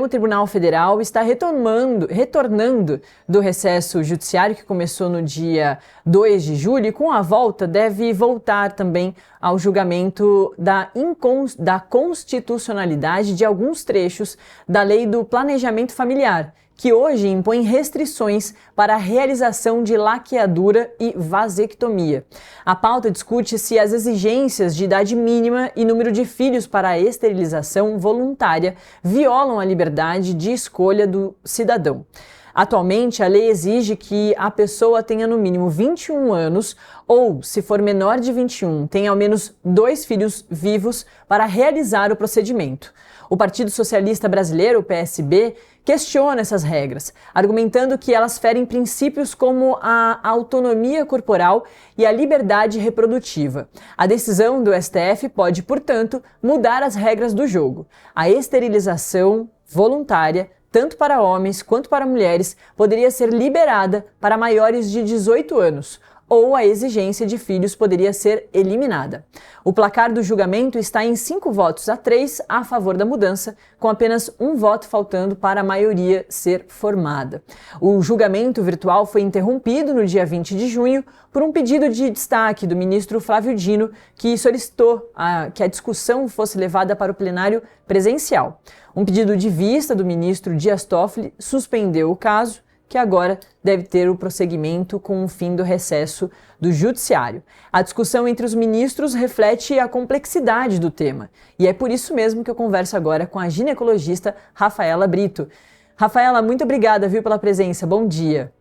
O Tribunal Federal está retornando do recesso judiciário que começou no dia 2 de julho e com a volta deve voltar também ao julgamento da constitucionalidade de alguns trechos da Lei do Planejamento Familiar, que hoje impõe restrições para a realização de laqueadura e vasectomia. A pauta discute se as exigências de idade mínima e número de filhos para a esterilização voluntária violam a liberdade de escolha do cidadão. Atualmente, a lei exige que a pessoa tenha no mínimo 21 anos ou, se for menor de 21, tenha ao menos 2 filhos vivos para realizar o procedimento. O Partido Socialista Brasileiro, o PSB, questiona essas regras, argumentando que elas ferem princípios como a autonomia corporal e a liberdade reprodutiva. A decisão do STF pode, portanto, mudar as regras do jogo. A esterilização voluntária, tanto para homens quanto para mulheres, poderia ser liberada para maiores de 18 anos, ou a exigência de filhos poderia ser eliminada. O placar do julgamento está em 5 votos a 3 a favor da mudança, com apenas 1 voto faltando para a maioria ser formada. O julgamento virtual foi interrompido no dia 20 de junho por um pedido de destaque do ministro Flávio Dino, que solicitou que a discussão fosse levada para o plenário presencial. Um pedido de vista do ministro Dias Toffoli suspendeu o caso, que agora deve ter o prosseguimento com o fim do recesso do Judiciário. A discussão entre os ministros reflete a complexidade do tema, e é por isso mesmo que eu converso agora com a ginecologista Rafaela Brito. Rafaela, muito obrigada, pela presença. Bom dia.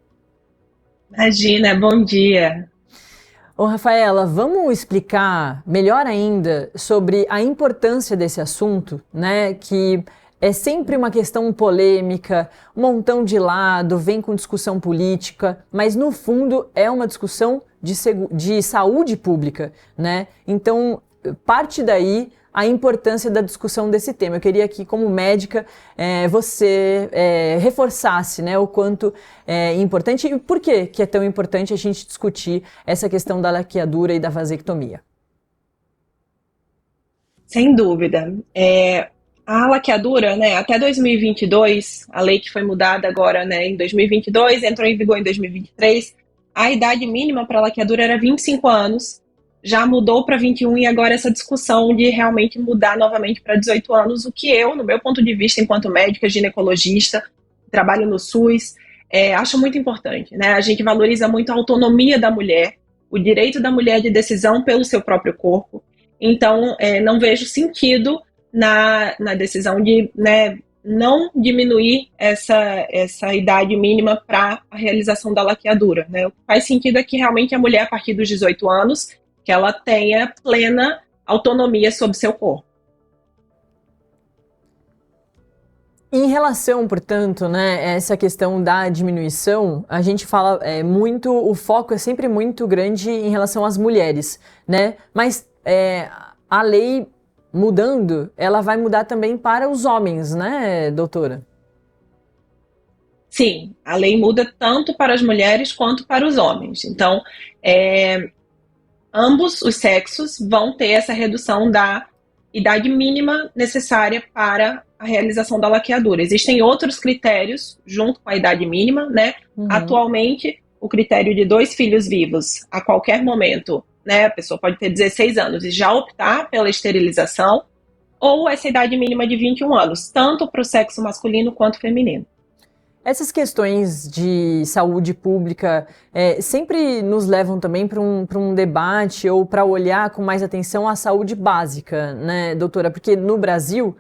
Imagina, bom dia. Ô, Rafaela, vamos explicar melhor ainda sobre a importância desse assunto, né, que é sempre uma questão polêmica, um montão de lado, vem com discussão política, mas no fundo é uma discussão de saúde pública, né? Então, parte daí a importância da discussão desse tema. Eu queria que, como médica, você reforçasse, né, o quanto é importante e por que é tão importante a gente discutir essa questão da laqueadura e da vasectomia. Sem dúvida. A laqueadura, né, até 2022, a lei que foi mudada agora, né, em 2022, entrou em vigor em 2023, a idade mínima para a laqueadura era 25 anos, já mudou para 21 e agora essa discussão de realmente mudar novamente para 18 anos, o que eu, no meu ponto de vista, enquanto médica, ginecologista, trabalho no SUS, acho muito importante, né? A gente valoriza muito a autonomia da mulher, o direito da mulher de decisão pelo seu próprio corpo, então não vejo sentido na decisão de, né, não diminuir essa idade mínima para a realização da laqueadura, né? O que faz sentido é que realmente a mulher, a partir dos 18 anos, que ela tenha plena autonomia sobre seu corpo. Em relação, portanto, né, essa questão da diminuição, a gente fala muito, o foco é sempre muito grande em relação às mulheres, né? Mas a lei mudando, ela vai mudar também para os homens, né, doutora? Sim, a lei muda tanto para as mulheres quanto para os homens. Então, ambos os sexos vão ter essa redução da idade mínima necessária para a realização da laqueadura. Existem outros critérios junto com a idade mínima, né? Atualmente, o critério de 2 filhos vivos a qualquer momento, né, a pessoa pode ter 16 anos e já optar pela esterilização, ou essa idade mínima de 21 anos, tanto para o sexo masculino quanto feminino. Essas questões de saúde pública sempre nos levam também para um debate ou para olhar com mais atenção a saúde básica, né, doutora? Porque no Brasil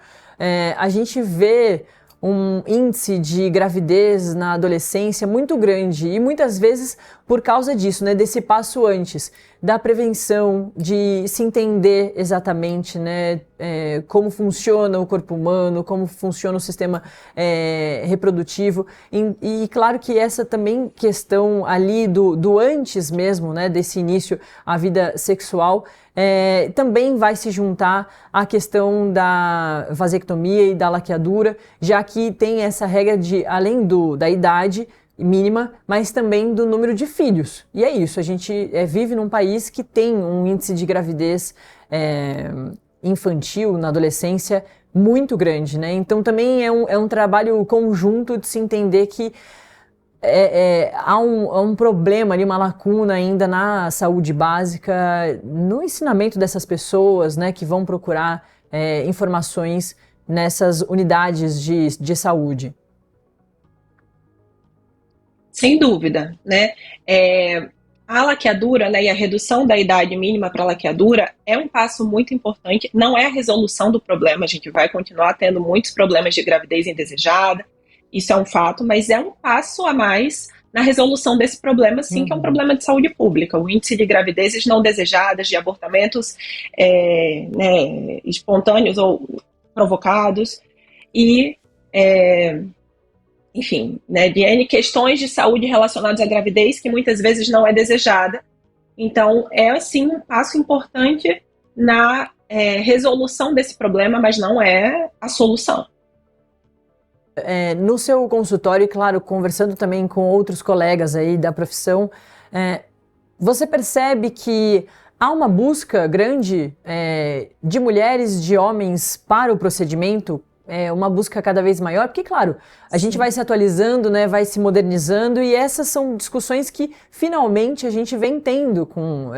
a gente vê um índice de gravidez na adolescência muito grande e muitas vezes por causa disso, né, desse passo antes, da prevenção, de se entender exatamente, né, como funciona o corpo humano, como funciona o sistema reprodutivo e claro que essa também questão ali do antes mesmo, né, desse início à vida sexual, também vai se juntar à questão da vasectomia e da laqueadura, já que tem essa regra de, além da idade mínima, mas também do número de filhos. E é isso, a gente vive num país que tem um índice de gravidez infantil na adolescência muito grande, né? Então também é um trabalho conjunto de se entender que há um problema ali, uma lacuna ainda na saúde básica, no ensinamento dessas pessoas, né, que vão procurar informações nessas unidades de saúde. Sem dúvida, né? A laqueadura, né, e a redução da idade mínima para a laqueadura é um passo muito importante. Não é a resolução do problema, a gente vai continuar tendo muitos problemas de gravidez indesejada, isso é um fato, mas é um passo a mais na resolução desse problema, sim, que é um problema de saúde pública. O índice de gravidezes não desejadas, de abortamentos né, espontâneos ou provocados, e enfim, né, de N questões de saúde relacionadas à gravidez que muitas vezes não é desejada. Então, é sim um passo importante na resolução desse problema, mas não é a solução. No seu consultório, claro, conversando também com outros colegas aí da profissão, você percebe que há uma busca grande de mulheres, de homens para o procedimento? Uma busca cada vez maior, porque, claro, a gente vai se atualizando, né, vai se modernizando, e essas são discussões que, finalmente, a gente vem tendo com...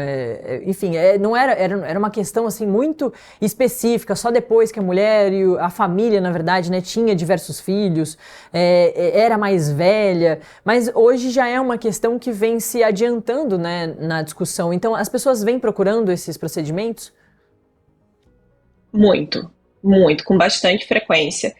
enfim, não era uma questão, assim, muito específica, só depois que a mulher e a família, na verdade, né, tinha diversos filhos, era mais velha, mas hoje já é uma questão que vem se adiantando, né, na discussão. Então, as pessoas vêm procurando esses procedimentos? Muito, com bastante frequência.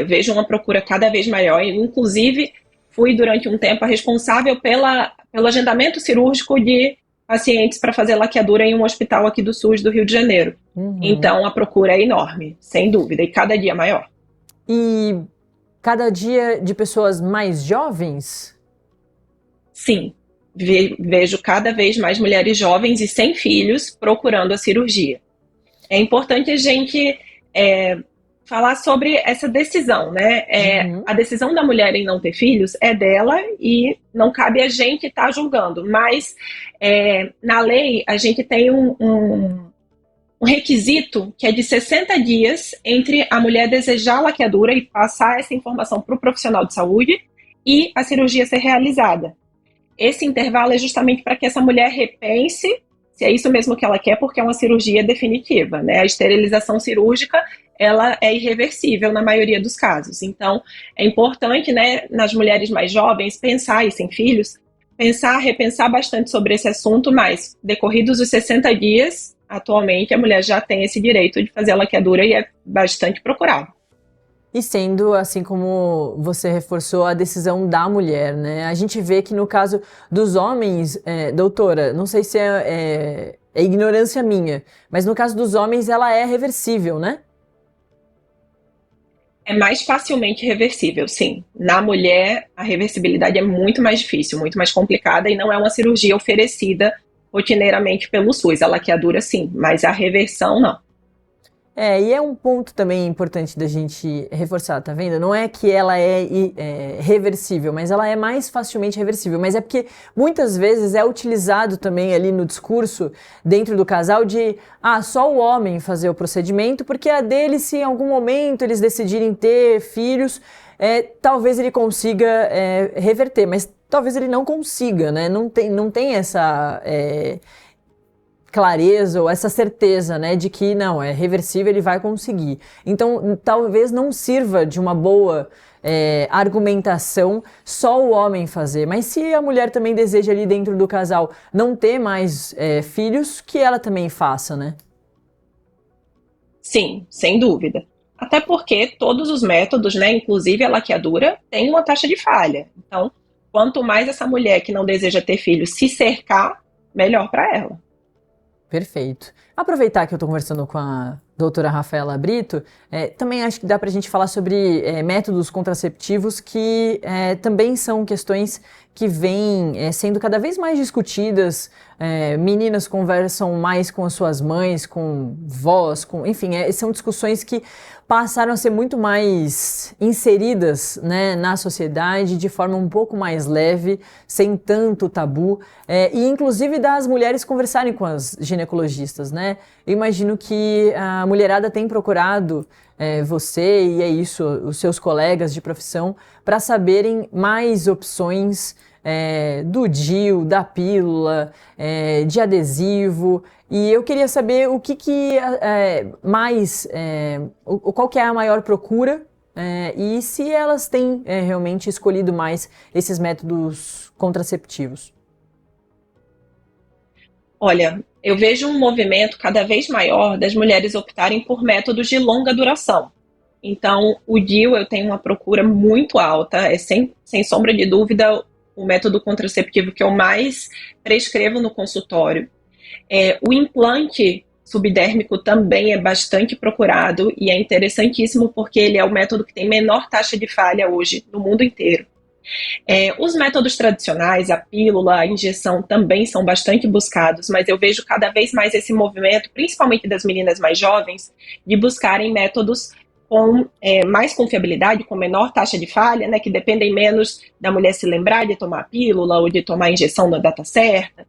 Vejo uma procura cada vez maior, inclusive fui durante um tempo a responsável pelo agendamento cirúrgico de pacientes para fazer laqueadura em um hospital aqui do SUS do Rio de Janeiro. Então a procura é enorme, sem dúvida, e cada dia maior. E cada dia de pessoas mais jovens? Sim, vejo cada vez mais mulheres jovens e sem filhos procurando a cirurgia. É importante a gente falar sobre essa decisão, né? A decisão da mulher em não ter filhos é dela e não cabe a gente estar julgando. Mas na lei a gente tem um requisito que é de 60 dias entre a mulher desejar a laqueadura e passar essa informação para o profissional de saúde e a cirurgia ser realizada. Esse intervalo é justamente para que essa mulher repense se é isso mesmo que ela quer, porque é uma cirurgia definitiva, né? A esterilização cirúrgica, ela é irreversível na maioria dos casos. Então, é importante, né, nas mulheres mais jovens, pensar, e sem filhos, repensar bastante sobre esse assunto, mas decorridos os 60 dias, atualmente a mulher já tem esse direito de fazer a laqueadura e é bastante procurado. E sendo, assim como você reforçou, a decisão da mulher, né? A gente vê que no caso dos homens, doutora, não sei se é ignorância minha, mas no caso dos homens ela é reversível, né? É mais facilmente reversível, sim. Na mulher, a reversibilidade é muito mais difícil, muito mais complicada e não é uma cirurgia oferecida rotineiramente pelo SUS. A laqueadura, sim, mas a reversão, não. E é um ponto também importante da gente reforçar, tá vendo? Não é que ela é reversível, mas ela é mais facilmente reversível. Mas é porque muitas vezes é utilizado também ali no discurso dentro do casal de só o homem fazer o procedimento, porque a dele, se em algum momento eles decidirem ter filhos, talvez ele consiga reverter, mas talvez ele não consiga, né? Não tem essa... clareza ou essa certeza, né, de que não, é reversível, ele vai conseguir. Então, talvez não sirva de uma boa argumentação só o homem fazer, mas se a mulher também deseja ali dentro do casal não ter mais filhos, que ela também faça, né? Sim, sem dúvida. Até porque todos os métodos, né, inclusive a laqueadura, tem uma taxa de falha. Então, quanto mais essa mulher que não deseja ter filhos se cercar, melhor para ela. Perfeito. Aproveitar que eu estou conversando com a doutora Rafaela Brito, também acho que dá para a gente falar sobre métodos contraceptivos que também são questões que vêm sendo cada vez mais discutidas. Meninas conversam mais com as suas mães, com vós, enfim, são discussões que passaram a ser muito mais inseridas, né, na sociedade de forma um pouco mais leve, sem tanto tabu, e inclusive das mulheres conversarem com as ginecologistas, né? Eu imagino que a mulherada tem procurado você, e é isso, os seus colegas de profissão, para saberem mais opções do DIU, da pílula, de adesivo. E eu queria saber o que qual que é a maior procura e se elas têm realmente escolhido mais esses métodos contraceptivos. Olha, eu vejo um movimento cada vez maior das mulheres optarem por métodos de longa duração. Então, o DIU eu tenho uma procura muito alta, é sem sombra de dúvida o método contraceptivo que eu mais prescrevo no consultório. O implante subdérmico também é bastante procurado e é interessantíssimo porque ele é o método que tem menor taxa de falha hoje no mundo inteiro. Os métodos tradicionais, a pílula, a injeção também são bastante buscados, mas eu vejo cada vez mais esse movimento, principalmente das meninas mais jovens, de buscarem métodos com mais confiabilidade, com menor taxa de falha, né, que dependem menos da mulher se lembrar de tomar a pílula ou de tomar a injeção na data certa.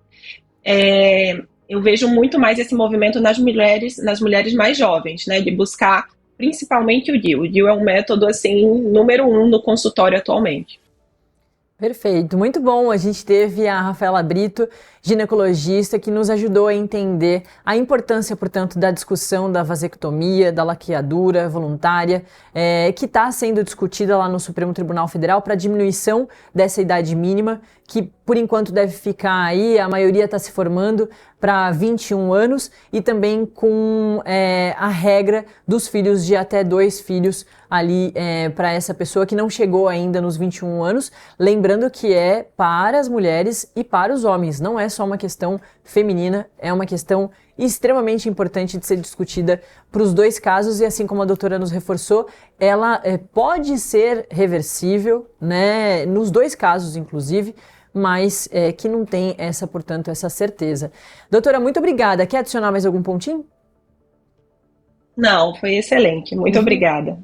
Eu vejo muito mais esse movimento nas mulheres mais jovens, né, de buscar principalmente o DIU. O DIU é um método, assim, número 1 no consultório atualmente. Perfeito, muito bom. A gente teve a Rafaela Brito, ginecologista, que nos ajudou a entender a importância, portanto, da discussão da vasectomia, da laqueadura voluntária, que está sendo discutida lá no Supremo Tribunal Federal para diminuição dessa idade mínima, que por enquanto deve ficar aí, a maioria está se formando para 21 anos, e também com a regra dos filhos de até 2 filhos ali para essa pessoa que não chegou ainda nos 21 anos, lembrando que é para as mulheres e para os homens, não é só uma questão feminina, é uma questão extremamente importante de ser discutida para os dois casos, e assim como a doutora nos reforçou, ela pode ser reversível, né, nos dois casos inclusive, mas que não tem portanto, essa certeza. Doutora, muito obrigada. Quer adicionar mais algum pontinho? Não, foi excelente. Muito obrigada.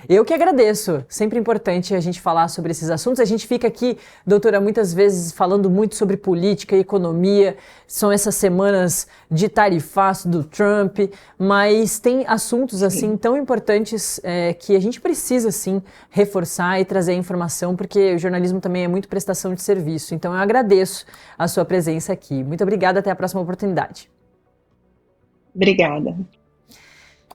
Eu que agradeço. Sempre importante a gente falar sobre esses assuntos. A gente fica aqui, doutora, muitas vezes falando muito sobre política e economia. São essas semanas de tarifaço do Trump, mas tem assuntos assim tão importantes que a gente precisa sim reforçar e trazer informação, porque o jornalismo também é muito prestação de serviço. Então eu agradeço a sua presença aqui. Muito obrigada, até a próxima oportunidade. Obrigada.